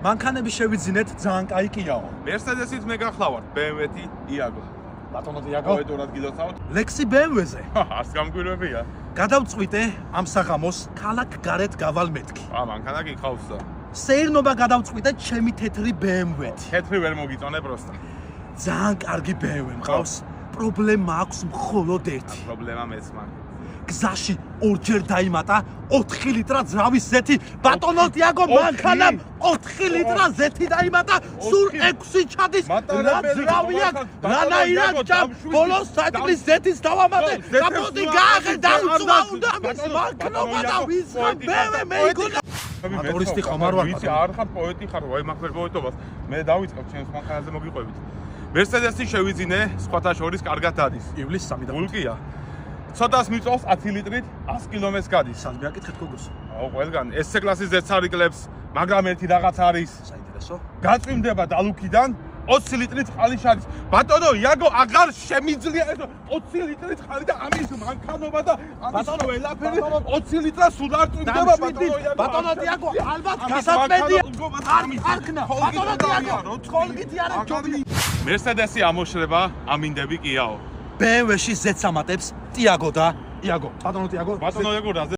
მანქანები შევიძინეთ ძალიან კაი კიაო. Mercedes-ით მე გახლავართ, BMW-თი, Iago. ბატონო დიაგო. მოედურად გილოცავთ? ლექსი BMW-ზე. არც გამკვირვებია. გადავწყვიტე ამ საღამოს ქალაქ გარეთ გავალ მეთქი. მანქანა გიყავს და. სეირნობა გადავწყვიტე ჩემი თეთრი BMW-ით. თეთრი ვერ მოგიწონე პროსტა. ძალიან კარგი BMW მყავს. პრობლემა აქვს მხოლოდ ერთი. პრობლემა მეც მაგ. გზაში ორჯერ დაიმატა 4 ლიტრა ძრავის ზეთი. ბატონო დიაგო, მანქანამ 4 ლიტრა ზეთი დაიმატა, სულ 6 ჩადის. რა ძრავია, რანაირად ჯამ, ბოლოს საჭმლის ზეთის დავამატე. კაპოტი გააღე დამწვა უნდა მის მანქანა და ვისხა BMW მეიგონა. მოტორისტი ხარ ვარ. ვიცი, არ ხარ პოეტი ხარ, ვაი მაგერ პოეტობას. მე დავიწყებ ჩემს მანქანაზე მოგიყვებით. Mercedes-ი შევიძინე, სხვათა შორის კარგად დადის. ივლის 3 და გულკია. ცოტას მიწოვს 10 litrით 100 კილომეტრს გადის. სად მეაკითხეთ გოგოს? აუ, ყველგან S კლასის ზეც არიკლებს, მაგრამ ერთი რაღაც არის. საინტერესო. გაწვიმდება დალუქიდან 20 litrით წყალი შადის. ბატონო, იაგო, აღარ შემიძლია ეს 20 litrით წყალი და ამის მანქანობა და ამის ყველაფერი 20 litrას სულ არ წვიმდება ბატონო იაგო. ბატონო დიაგო, ალბათ გასაწმენდია. არქნა. ბატონო დიაგო, კოლგიტი არა ჯობი. Mercedes-ი ამოშრება, ამინდები კიაო. BMW-ში ზეც ამატებს ტიაგო და იაგო. ბატონო ტიაგო. ბატონო იაგო რა